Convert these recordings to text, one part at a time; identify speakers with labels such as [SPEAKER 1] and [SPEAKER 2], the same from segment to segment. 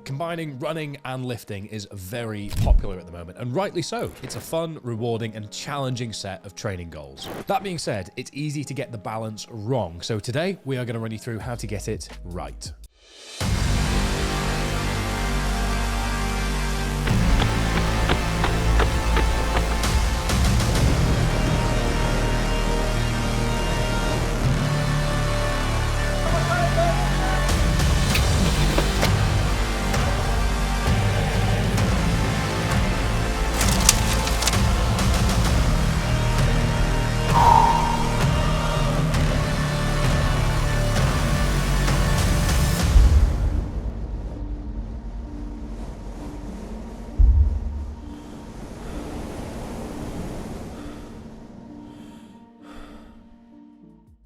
[SPEAKER 1] Combining running and lifting is very popular at the moment, and rightly so. It's a fun, rewarding, and challenging set of training goals. That being said, it's easy to get the balance wrong, so today we are going to run you through how to get it right.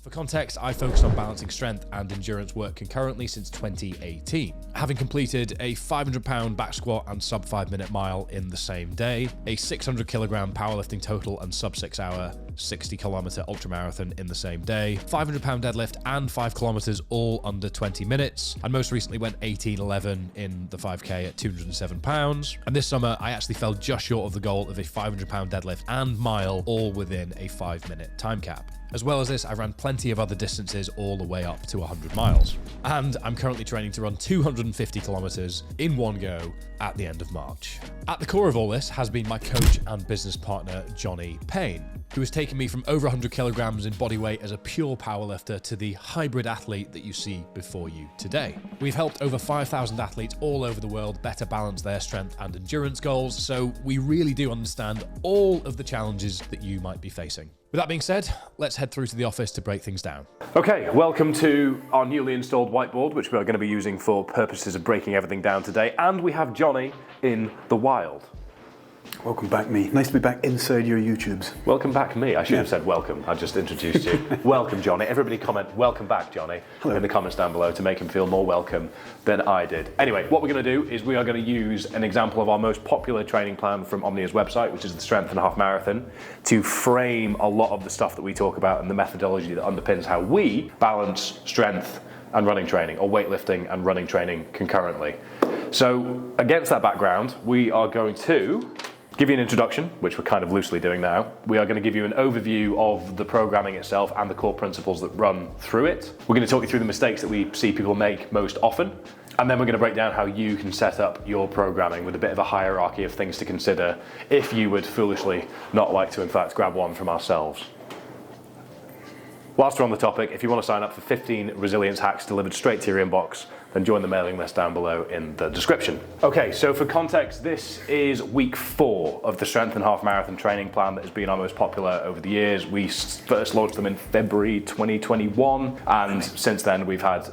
[SPEAKER 1] For context, I focus on balancing strength and endurance work concurrently since 2018. Having completed a 500-pound back squat and sub 5-minute mile in the same day, a 600-kilogram powerlifting total and sub 6-hour 60-kilometer ultramarathon in the same day, 500-pound deadlift and 5 kilometers all under 20 minutes, and most recently went 18:11 in the 5K at 207 pounds. And this summer, I actually fell just short of the goal of a 500-pound deadlift and mile, all within a 5-minute time cap. As well as this, I ran plenty of other distances all the way up to 100 miles. And I'm currently training to run 250 kilometers in one go at the end of March. At the core of all this has been my coach and business partner, Johnny Payne, who has taken me from over 100 kilograms in body weight as a pure powerlifter to the hybrid athlete that you see before you today. We've helped over 5,000 athletes all over the world better balance their strength and endurance goals, so we really do understand all of the challenges that you might be facing. With that being said, let's head through to the office to break things down. Okay, welcome to our newly installed whiteboard, which we are going to be using for purposes of breaking everything down today. And we have Johnny in the wild.
[SPEAKER 2] Welcome back, me. Nice to be back inside your YouTubes.
[SPEAKER 1] Welcome back, me. I should have said welcome. I just introduced you. Welcome, Johnny. Everybody comment, welcome back, Johnny, in the comments down below to make him feel more welcome than I did. Anyway, what we're going to do is we are going to use an example of our most popular training plan from Omnia's website, which is the Strength and a Half Marathon, to frame a lot of the stuff that we talk about and the methodology that underpins how we balance strength and running training, or weightlifting and running training concurrently. So against that background, we are going to give you an introduction, which we're kind of loosely doing now. We are going to give you an overview of the programming itself and the core principles that run through it. We're going to talk you through the mistakes that we see people make most often. And then we're going to break down how you can set up your programming with a bit of a hierarchy of things to consider if you would foolishly not like to, in fact, grab one from ourselves. Whilst we're on the topic, if you want to sign up for 15 resilience hacks delivered straight to your inbox, then join the mailing list down below in the description. Okay, so for context, this is week 4 of the Strength and Half Marathon training plan that has been our most popular over the years. We first launched them in February 2021, and since then we've had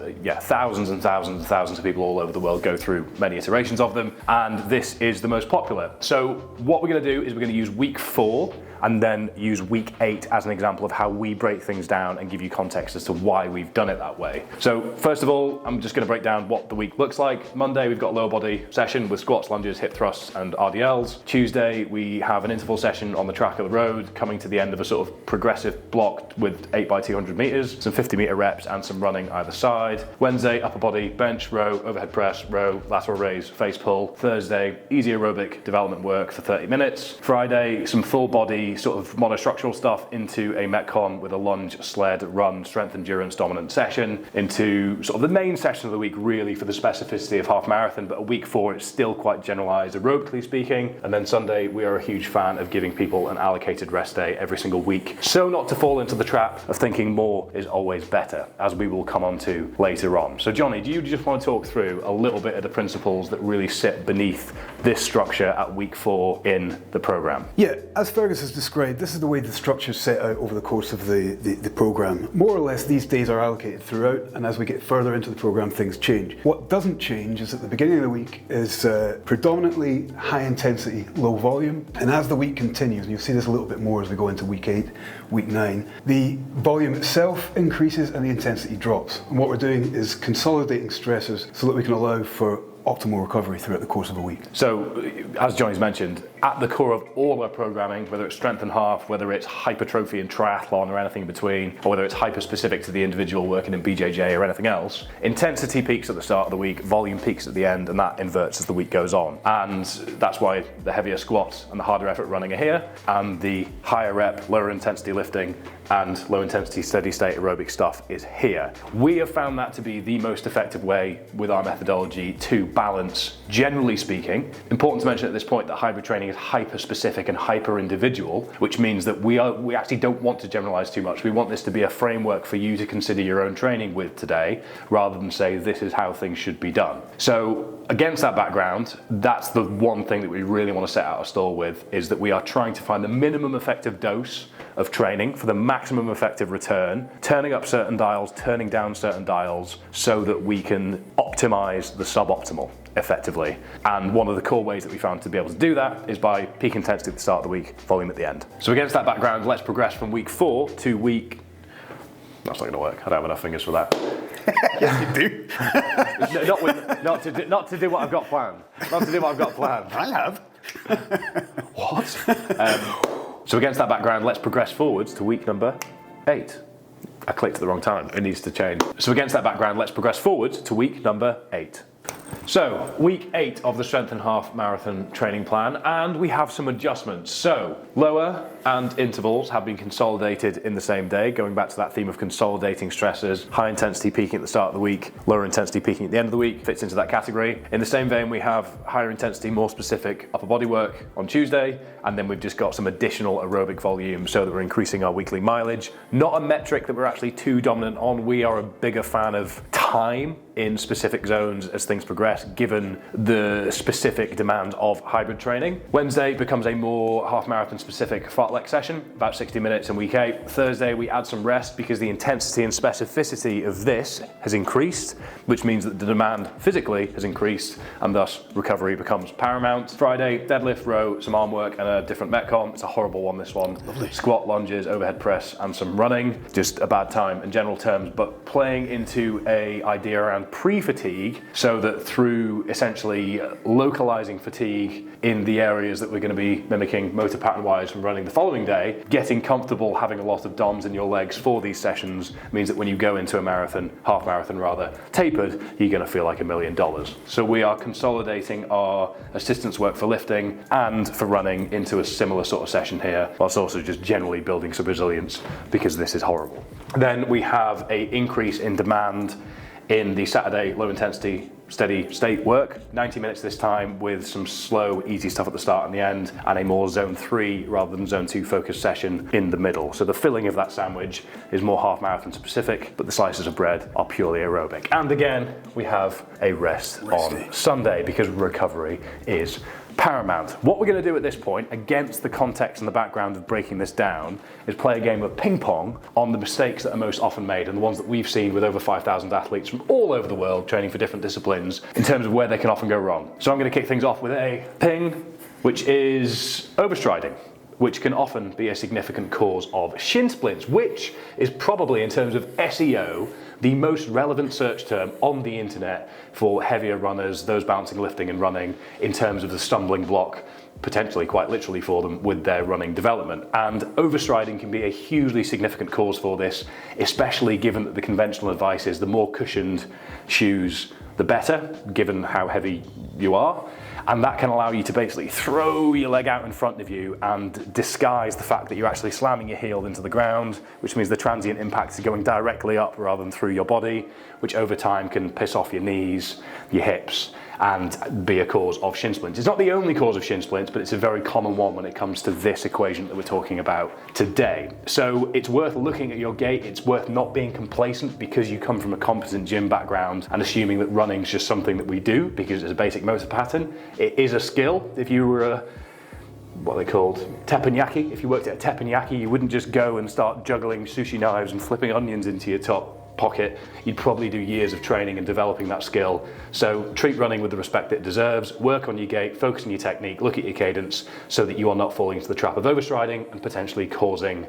[SPEAKER 1] thousands and thousands and thousands of people all over the world go through many iterations of them, and this is the most popular. So what we're going to do is we're going to use week 4 and then use week 8 as an example of how we break things down and give you context as to why we've done it that way. So first of all, I'm just going to break down what the week looks like. Monday, we've got a lower body session with squats, lunges, hip thrusts, and RDLs. Tuesday, we have an interval session on the track of the road, coming to the end of a sort of progressive block with 8x200 meters, some 50-meter reps, and some running either side. Wednesday, upper body, bench, row, overhead press, row, lateral raise, face pull. Thursday, easy aerobic development work for 30 minutes. Friday, some full body sort of monostructural stuff into a Metcon with a lunge, sled, run, strength, endurance, dominant session, into sort of the main session of the week really for the specificity of half marathon, but a week 4 it's still quite generalized aerobically speaking. And then Sunday, we are a huge fan of giving people an allocated rest day every single week, so not to fall into the trap of thinking more is always better, as we will come on to later on. So Johnny, do you just want to talk through a little bit of the principles that really sit beneath this structure at week 4 in the program?
[SPEAKER 2] Yeah, as Fergus has described, this is the way the structure is set out over the course of the program. More or less, these days are allocated throughout, and as we get further into the program, things change. What doesn't change is that the beginning of the week is predominantly high intensity, low volume, and as the week continues, and you'll see this a little bit more as we go into week 8, week 9, the volume itself increases and the intensity drops. And what we're doing is consolidating stressors so that we can allow for optimal recovery throughout the course of a week.
[SPEAKER 1] So, as Johnny's mentioned, at the core of all our programming, whether it's strength and half, whether it's hypertrophy and triathlon or anything in between, or whether it's hyper-specific to the individual working in BJJ or anything else, intensity peaks at the start of the week, volume peaks at the end, and that inverts as the week goes on. And that's why the heavier squats and the harder effort running are here, and the higher rep, lower intensity lifting and low intensity steady state aerobic stuff is here. We have found that to be the most effective way with our methodology to balance, generally speaking. Important to mention at this point that hybrid training is hyper specific and hyper individual, which means that we actually don't want to generalize too much. We want this to be a framework for you to consider your own training with today, rather than say this is how things should be done. So against that background, that's the one thing that we really want to set out a stall with, is that we are trying to find the minimum effective dose of training for the maximum effective return, turning up certain dials, turning down certain dials, so that we can optimize the suboptimal effectively. And one of the core ways that we found to be able to do that is by peak intensity at the start of the week, volume at the end. So against that background, let's progress from week 4 to week... That's not going to work. I don't have enough fingers for that.
[SPEAKER 2] Yes, you do.
[SPEAKER 1] Not to do what I've got planned. Not to do what I've got planned.
[SPEAKER 2] I have.
[SPEAKER 1] What? So against that background, let's progress forwards to week number 8. I clicked at the wrong time. It needs to change. So against that background, let's progress forwards to week number 8. So, week 8 of the Strength and Half Marathon training plan, and we have some adjustments. So, lower and intervals have been consolidated in the same day, going back to that theme of consolidating stressors. High intensity peaking at the start of the week, lower intensity peaking at the end of the week fits into that category. In the same vein, we have higher intensity, more specific upper body work on Tuesday, and then we've just got some additional aerobic volume so that we're increasing our weekly mileage. Not a metric that we're actually too dominant on. We are a bigger fan of time in specific zones as things progress, given the specific demand of hybrid training. Wednesday becomes a more half marathon specific fartlek session, about 60 minutes in week 8. Thursday we add some rest because the intensity and specificity of this has increased, which means that the demand physically has increased and thus recovery becomes paramount. Friday, deadlift, row, some arm work and a different metcon. It's a horrible one, this one.
[SPEAKER 2] Lovely.
[SPEAKER 1] Squat, lunges, overhead press and some running. Just a bad time in general terms, but playing into a idea around pre-fatigue, so that through essentially localizing fatigue in the areas that we're going to be mimicking motor pattern wise from running the following day, getting comfortable having a lot of DOMs in your legs for these sessions means that when you go into a marathon, half marathon rather, tapered, you're going to feel like $1 million. So we are consolidating our assistance work for lifting and for running into a similar sort of session here, whilst also just generally building some resilience because this is horrible. Then we have an increase in demand in the Saturday low intensity steady state work, 90 minutes this time with some slow easy stuff at the start and the end, and a more zone 3 rather than zone 2 focused session in the middle. So the filling of that sandwich is more half marathon specific, but the slices of bread are purely aerobic. And again, we have a rest on Sunday because recovery is paramount. What we're going to do at this point, against the context and the background of breaking this down, is play a game of ping pong on the mistakes that are most often made and the ones that we've seen with over 5,000 athletes from all over the world training for different disciplines in terms of where they can often go wrong. So I'm going to kick things off with a ping, which is overstriding, which can often be a significant cause of shin splints, which is probably, in terms of SEO, the most relevant search term on the internet for heavier runners, those balancing lifting and running, in terms of the stumbling block, potentially quite literally for them, with their running development. And overstriding can be a hugely significant cause for this, especially given that the conventional advice is the more cushioned shoes, the better, given how heavy you are. And that can allow you to basically throw your leg out in front of you and disguise the fact that you're actually slamming your heel into the ground, which means the transient impact is going directly up rather than through your body, which over time can piss off your knees, your hips, and be a cause of shin splints. It's not the only cause of shin splints, but it's a very common one when it comes to this equation that we're talking about today. So it's worth looking at your gait. It's worth not being complacent because you come from a competent gym background and assuming that running is just something that we do because it's a basic motor pattern. It is a skill. If you were a what are they called? Teppanyaki. If you worked at a teppanyaki, you wouldn't just go and start juggling sushi knives and flipping onions into your top pocket. You'd probably do years of training and developing that skill. So treat running with the respect it deserves, work on your gait, focus on your technique, look at your cadence so that you are not falling into the trap of overstriding and potentially causing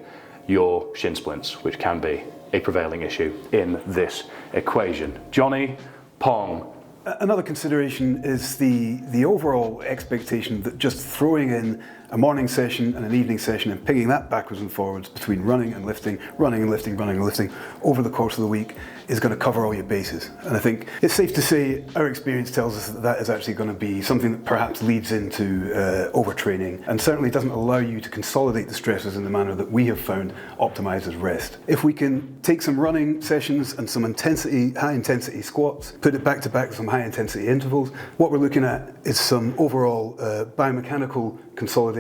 [SPEAKER 1] your shin splints, which can be a prevailing issue in this equation. Johnny, pong,
[SPEAKER 2] Another consideration is the overall expectation that just throwing in a morning session and an evening session and pinging that backwards and forwards between running and lifting, running and lifting, running and lifting over the course of the week is going to cover all your bases. And I think it's safe to say our experience tells us that that is actually going to be something that perhaps leads into overtraining and certainly doesn't allow you to consolidate the stresses in the manner that we have found optimizes rest. If we can take some running sessions and some high intensity squats, put it back to back with some high intensity intervals, what we're looking at is some overall biomechanical consolidation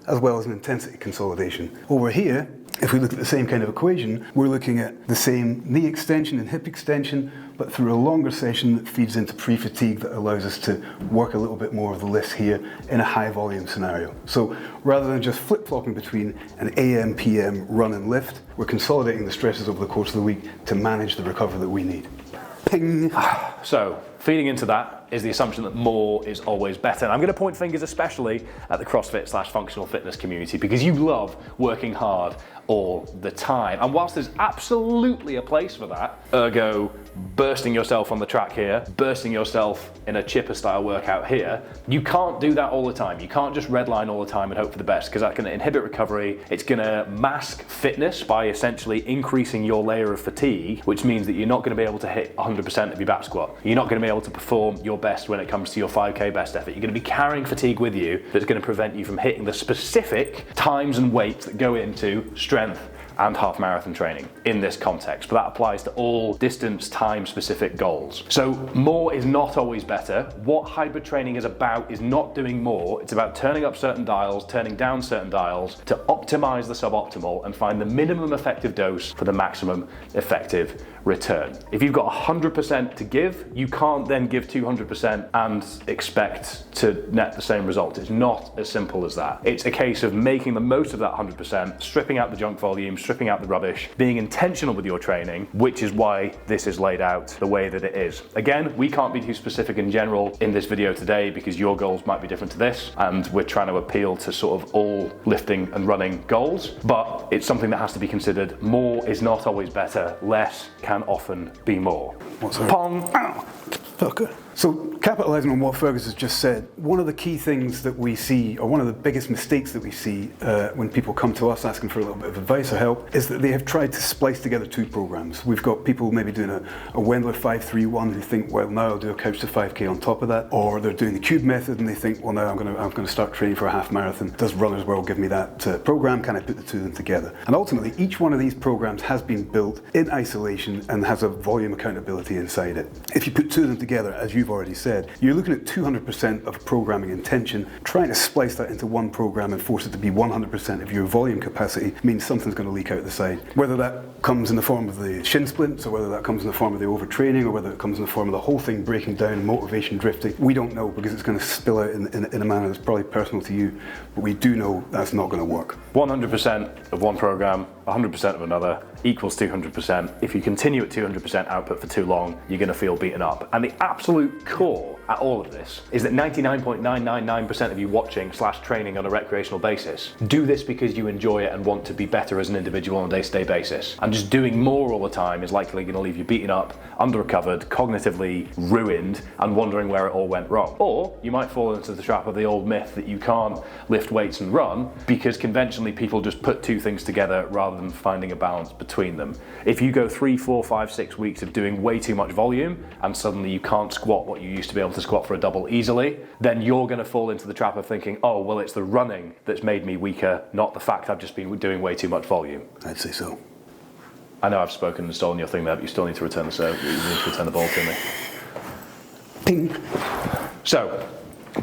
[SPEAKER 2] as well as an intensity consolidation. Over here, if we look at the same kind of equation, we're looking at the same knee extension and hip extension, but through a longer session that feeds into pre-fatigue that allows us to work a little bit more of the lifts here in a high volume scenario. So rather than just flip-flopping between an AM, PM run and lift, we're consolidating the stresses over the course of the week to manage the recovery that we need. Ping!
[SPEAKER 1] So, feeding into that is the assumption that more is always better. And I'm going to point fingers especially at the CrossFit/functional fitness community because you love working hard all the time. And whilst there's absolutely a place for that, ergo bursting yourself on the track here, bursting yourself in a chipper style workout here, you can't do that all the time. You can't just redline all the time and hope for the best because that's going to inhibit recovery. It's going to mask fitness by essentially increasing your layer of fatigue, which means that you're not going to be able to hit 100% of your back squat. You're not going to be able to perform your best when it comes to your 5K best effort. You're going to be carrying fatigue with you that's going to prevent you from hitting the specific times and weights that go into strength and half marathon training in this context, but that applies to all distance, time specific goals. So more is not always better. What hybrid training is about is not doing more, it's about turning up certain dials, turning down certain dials to optimize the suboptimal and find the minimum effective dose for the maximum effective return. If you've got 100% to give, you can't then give 200% and expect to net the same result. It's not as simple as that. It's a case of making the most of that 100%, stripping out the junk volume, stripping out the rubbish, being intentional with your training, which is why this is laid out the way that it is. Again, we can't be too specific in general in this video today because your goals might be different to this, and we're trying to appeal to sort of all lifting and running goals, but it's something that has to be considered. More is not always better, less can often be more.
[SPEAKER 2] What's that?
[SPEAKER 1] Pong!
[SPEAKER 2] Ow. Okay. So, capitalising on what Fergus has just said, one of the key things that we see, or one of the biggest mistakes that we see when people come to us asking for a little bit of advice or help, is that they have tried to splice together two programs. We've got people maybe doing a Wendler 5-3-1 who think, well, now I'll do a couch to 5K on top of that, or they're doing the cube method and they think, well, now I'm going to start training for a half marathon. Does Runner's World give me that program? Can I put the two of them together? And ultimately, each one of these programs has been built in isolation and has a volume accountability inside it. If you put two of them together, as you've already said, you're looking at 200% of programming intention. Trying to splice that into one program and force it to be 100% of your volume capacity means something's going to leak out the side. Whether that comes in the form of the shin splints, or whether that comes in the form of the overtraining, or whether it comes in the form of the whole thing breaking down and motivation drifting, we don't know because it's going to spill out in a manner that's probably personal to you, but we do know that's not going to work.
[SPEAKER 1] 100% of one program, 100% of another equals 200%. If you continue at 200% output for too long, you're going to feel beaten up. And the absolute core at all of this is that 99.999% of you watching/training on a recreational basis do this because you enjoy it and want to be better as an individual on a day-to-day basis. And just doing more all the time is likely going to leave you beaten up, under-recovered, cognitively ruined, and wondering where it all went wrong. Or you might fall into the trap of the old myth that you can't lift weights and run because conventionally people just put two things together rather than finding a balance between them. If you go 3, 4, 5, 6 weeks of doing way too much volume and suddenly you can't squat what you used to be able to squat for a double easily, then you're going to fall into the trap of thinking, oh, well, it's the running that's made me weaker, not the fact I've just been doing way too much volume.
[SPEAKER 2] I'd say so.
[SPEAKER 1] I know I've spoken and stolen your thing there, but you still need to return the serve. You need to return the ball to me.
[SPEAKER 2] Ping.
[SPEAKER 1] So,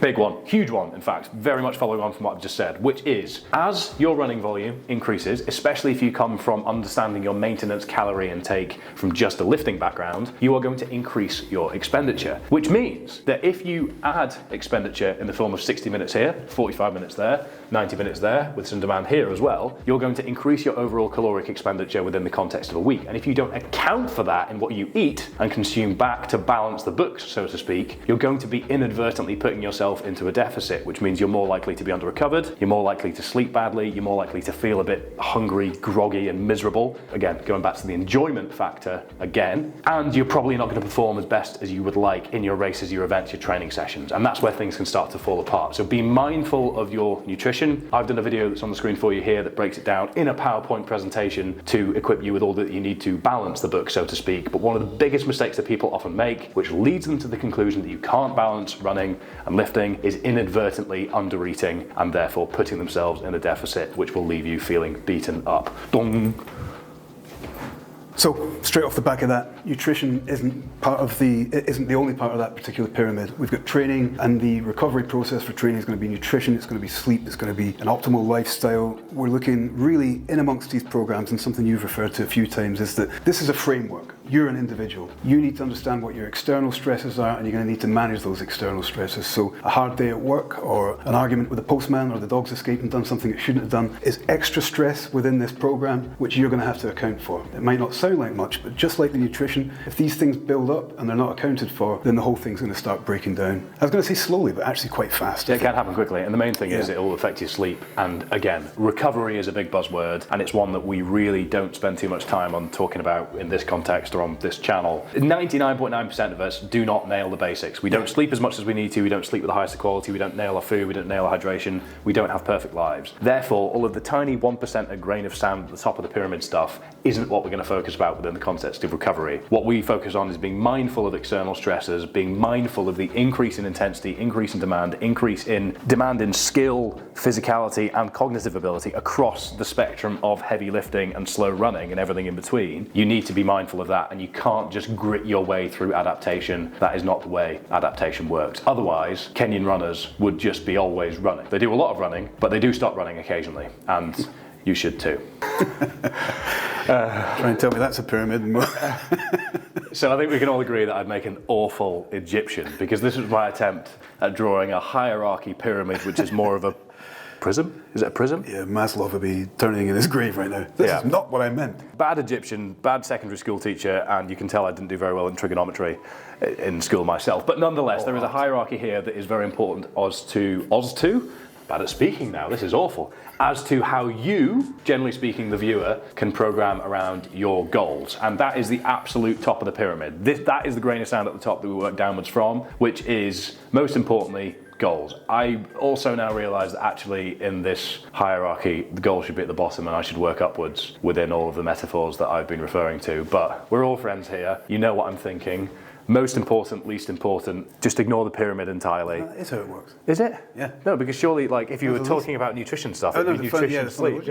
[SPEAKER 1] big one, huge one, in fact, very much following on from what I've just said, which is, as your running volume increases, especially if you come from understanding your maintenance calorie intake from just a lifting background, you are going to increase your expenditure, which means that if you add expenditure in the form of 60 minutes here, 45 minutes there, 90 minutes there, with some demand here as well, you're going to increase your overall caloric expenditure within the context of a week. And if you don't account for that in what you eat and consume back to balance the books, so to speak, you're going to be inadvertently putting yourself yourself into a deficit, which means you're more likely to be under-recovered, you're more likely to sleep badly, you're more likely to feel a bit hungry, groggy, and miserable. Again, going back to the enjoyment factor again, and you're probably not going to perform as best as you would like in your races, your events, your training sessions, and that's where things can start to fall apart. So be mindful of your nutrition. I've done a video that's on the screen for you here that breaks it down in a PowerPoint presentation to equip you with all that you need to balance the book, so to speak. But one of the biggest mistakes that people often make, which leads them to the conclusion that you can't balance running and lifting, is inadvertently under-eating and therefore putting themselves in a deficit, which will leave you feeling beaten up. Dong.
[SPEAKER 2] So straight off the back of that, nutrition isn't the only part of that particular pyramid. We've got training, and the recovery process for training is going to be nutrition, it's going to be sleep, it's going to be an optimal lifestyle. We're looking really in amongst these programs, and something you've referred to a few times is that this is a framework. You're an individual. You need to understand what your external stresses are, and you're going to need to manage those external stresses. So a hard day at work, or an argument with the postman, or the dog's escaped and done something it shouldn't have done, is extra stress within this program, which you're going to have to account for. It might not sound like much, but just like the nutrition, if these things build up and they're not accounted for, then the whole thing's going to start breaking down. I was going to say slowly, but actually quite fast.
[SPEAKER 1] It can happen quickly, and the main thing is it will affect your sleep. And again, recovery is a big buzzword, and it's one that we really don't spend too much time on talking about in this context or on this channel. 99.9% of us do not nail the basics. We don't sleep as much as we need to, we don't sleep with the highest quality, we don't nail our food, we don't nail our hydration, we don't have perfect lives. Therefore, all of the tiny 1% a grain of sand at the top of the pyramid stuff isn't what we're going to focus about within the context of recovery. What we focus on is being mindful of external stressors, being mindful of the increase in intensity, increase in demand in skill, physicality, and cognitive ability across the spectrum of heavy lifting and slow running and everything in between. You need to be mindful of that, and you can't just grit your way through adaptation. That is not the way adaptation works. Otherwise, Kenyan runners would just be always running. They do a lot of running, but they do stop running occasionally, and you should too.
[SPEAKER 2] Try and tell me that's a pyramid.
[SPEAKER 1] So I think we can all agree that I'd make an awful Egyptian, because this was my attempt at drawing a hierarchy pyramid, which is more of a prism? Is it a prism?
[SPEAKER 2] Yeah, Maslow would be turning in his grave right now. This is not what I meant.
[SPEAKER 1] Bad Egyptian, bad secondary school teacher, and you can tell I didn't do very well in trigonometry in school myself. But nonetheless, there is a hierarchy here that is very important as to, bad at speaking now, this is awful, as to how you, generally speaking the viewer, can program around your goals. And that is the absolute top of the pyramid. That is the grain of sand at the top that we work downwards from, which is, most importantly, goals. I also now realise that actually in this hierarchy, the goal should be at the bottom and I should work upwards within all of the metaphors that I've been referring to. But we're all friends here. You know what I'm thinking. Most important, least important, just ignore the pyramid entirely.
[SPEAKER 2] That's how it works.
[SPEAKER 1] Is it?
[SPEAKER 2] Yeah.
[SPEAKER 1] No, because surely, like, if you were talking about nutrition stuff, it'd be nutrition, sleep.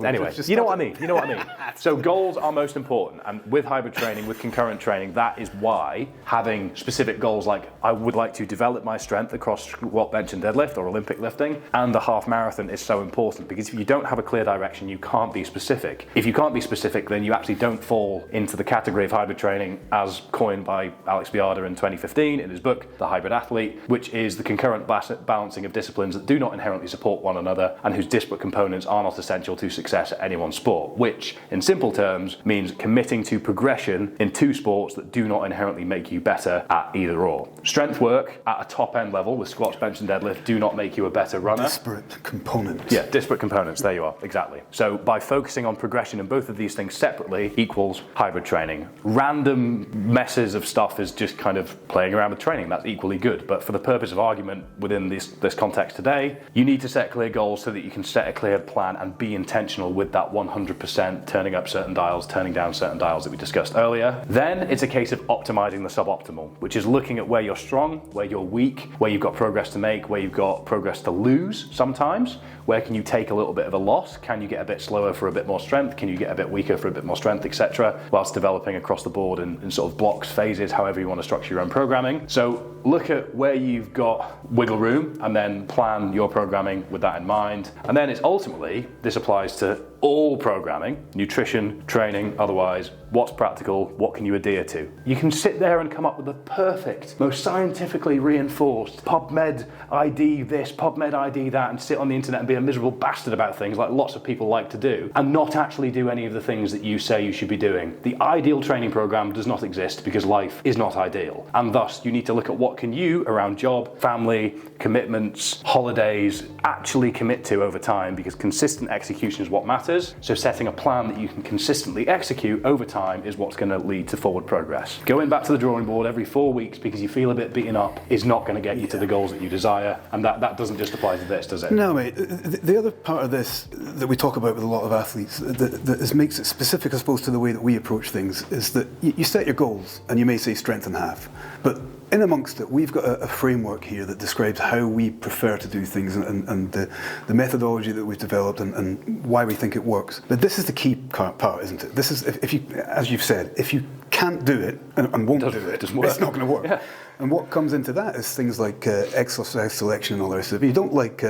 [SPEAKER 1] Anyway, you know what I mean. You know what I mean. So goals are most important, and with hybrid training, with concurrent training, that is why having specific goals like I would like to develop my strength across squat, bench, and deadlift, or Olympic lifting, and the half marathon is so important. Because if you don't have a clear direction, you can't be specific. If you can't be specific, then you actually don't fall into the category of hybrid training as coined by Alex Biada in 2015 in his book, The Hybrid Athlete, which is the concurrent balancing of disciplines that do not inherently support one another and whose disparate components are not essential to success at any one sport, which, in simple terms, means committing to progression in two sports that do not inherently make you better at either or. Strength work at a top-end level with squats, bench, and deadlift do not make you a better runner.
[SPEAKER 2] Disparate components.
[SPEAKER 1] Yeah, disparate components, there you are, exactly. So by focusing on progression in both of these things separately equals hybrid training. Random messes of stuff is just kind of playing around with training. That's equally good, but for the purpose of argument within this context today, you need to set clear goals so that you can set a clear plan and be intentional with that 100%, turning up certain dials, turning down certain dials that we discussed earlier. Then it's a case of optimizing the suboptimal, which is looking at where you're strong, where you're weak, where you've got progress to make, where you've got progress to lose sometimes. Where can you take a little bit of a loss? Can you get a bit slower for a bit more strength? Can you get a bit weaker for a bit more strength, etc., whilst developing across the board in sort of blocks, phases, however you want to structure your own programming. So look at where you've got wiggle room and then plan your programming with that in mind. And then it's ultimately, this applies to all programming, nutrition, training, otherwise, what's practical, what can you adhere to? You can sit there and come up with the perfect, most scientifically reinforced PubMed ID this, PubMed ID that, and sit on the internet and be a miserable bastard about things like lots of people like to do, and not actually do any of the things that you say you should be doing. The ideal training program does not exist because life is not ideal. And thus, you need to look at what can you, around job, family, commitments, holidays, actually commit to over time, because consistent execution is what matters. So setting a plan that you can consistently execute over time is what's going to lead to forward progress. Going back to the drawing board every 4 weeks because you feel a bit beaten up is not going to get you to the goals that you desire, and that doesn't just apply to this, does it?
[SPEAKER 2] No, mate. The other part of this that we talk about with a lot of athletes that makes it specific, I suppose, to the way that we approach things is that you set your goals and you may say strength and half, but in amongst it, we've got a framework here that describes how we prefer to do things and the methodology that we've developed and why we think it works. But this is the key part, isn't it? This is, if you, as you've said, if you can't do it and won't do it, it's not going to work.
[SPEAKER 1] Yeah.
[SPEAKER 2] And what comes into that is things like exercise selection and all the rest of it. You don't like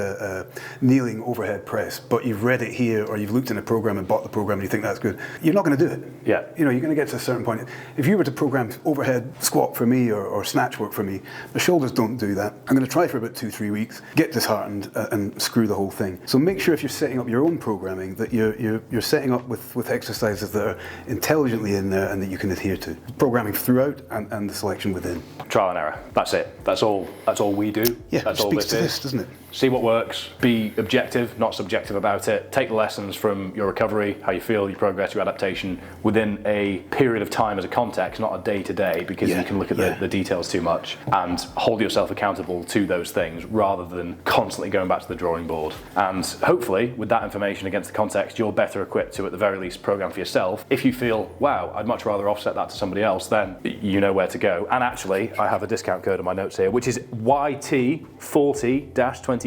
[SPEAKER 2] kneeling overhead press, but you've read it here or you've looked in a program and bought the program and you think that's good. You're not going to do it.
[SPEAKER 1] Yeah.
[SPEAKER 2] You know, you're going to get to a certain point. If you were to program overhead squat for me or snatch work for me, the shoulders don't do that. I'm going to try for about 2-3 weeks, get disheartened and screw the whole thing. So make sure if you're setting up your own programming that you're setting up with exercises that are intelligently in there and that you can adhere to. Programming throughout and the selection within.
[SPEAKER 1] Trial and error. That's it. That's all we do.
[SPEAKER 2] Yeah,
[SPEAKER 1] that's
[SPEAKER 2] it
[SPEAKER 1] all
[SPEAKER 2] speaks
[SPEAKER 1] this
[SPEAKER 2] to
[SPEAKER 1] is.
[SPEAKER 2] this, doesn't it?
[SPEAKER 1] See what works, be objective, not subjective about it. Take the lessons from your recovery, how you feel, your progress, your adaptation within a period of time as a context, not a day to day, because you can look at the details too much, and hold yourself accountable to those things rather than constantly going back to the drawing board. And hopefully, with that information against the context, you're better equipped to, at the very least, program for yourself. If you feel, wow, I'd much rather offset that to somebody else, then you know where to go. And actually, I have a discount code on my notes here, which is YT40-25,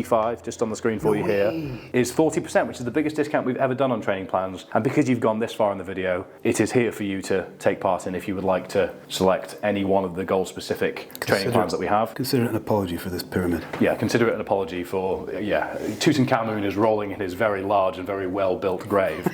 [SPEAKER 1] just on the screen for you here, is 40%, which is the biggest discount we've ever done on training plans. And because you've gone this far in the video, it is here for you to take part in if you would like to select any one of the goal-specific training plans that we have.
[SPEAKER 2] Consider it an apology for this pyramid.
[SPEAKER 1] Yeah, consider it an apology for, Tutankhamun is rolling in his very large and very well-built grave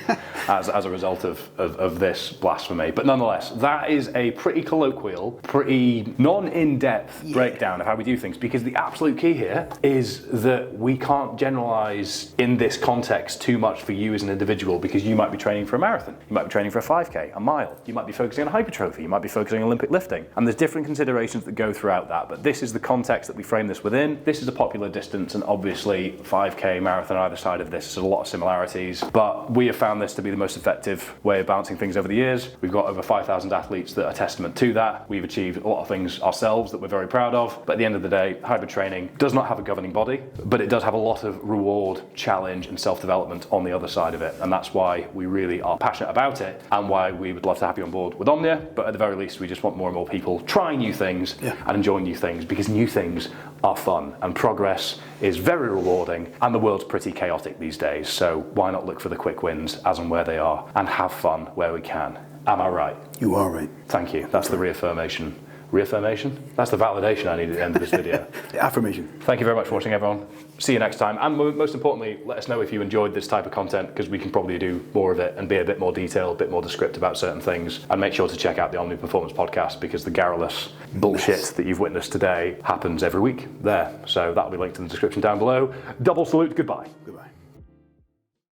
[SPEAKER 1] as a result of this blasphemy. But nonetheless, that is a pretty colloquial, pretty non-in-depth breakdown of how we do things, because the absolute key here is that we can't generalize in this context too much for you as an individual, because you might be training for a marathon, you might be training for a 5K, a mile, you might be focusing on hypertrophy, you might be focusing on Olympic lifting, and there's different considerations that go throughout that, but this is the context that we frame this within. This is a popular distance, and obviously 5K, marathon either side of this, there's a lot of similarities, but we have found this to be the most effective way of balancing things over the years. We've got over 5,000 athletes that are testament to that. We've achieved a lot of things ourselves that we're very proud of, but at the end of the day, hybrid training does not have a governing body, but it does have a lot of reward, challenge and self-development on the other side of it, and that's why we really are passionate about it and why we would love to have you on board with Omnia. But at the very least, we just want more and more people trying new things and enjoying new things, because new things are fun and progress is very rewarding, and the world's pretty chaotic these days, so why not look for the quick wins as and where they are and have fun where we can. Am I right?
[SPEAKER 2] You are right.
[SPEAKER 1] Thank you. That's the reaffirmation. Reaffirmation? That's the validation I need at the end of this video.
[SPEAKER 2] The affirmation.
[SPEAKER 1] Thank you very much for watching, everyone. See you next time. And most importantly, let us know if you enjoyed this type of content, because we can probably do more of it and be a bit more detailed, a bit more descriptive about certain things. And make sure to check out the Omni Performance podcast, because the garrulous bullshit that you've witnessed today happens every week there. So that'll be linked in the description down below. Double salute. Goodbye.
[SPEAKER 2] Goodbye.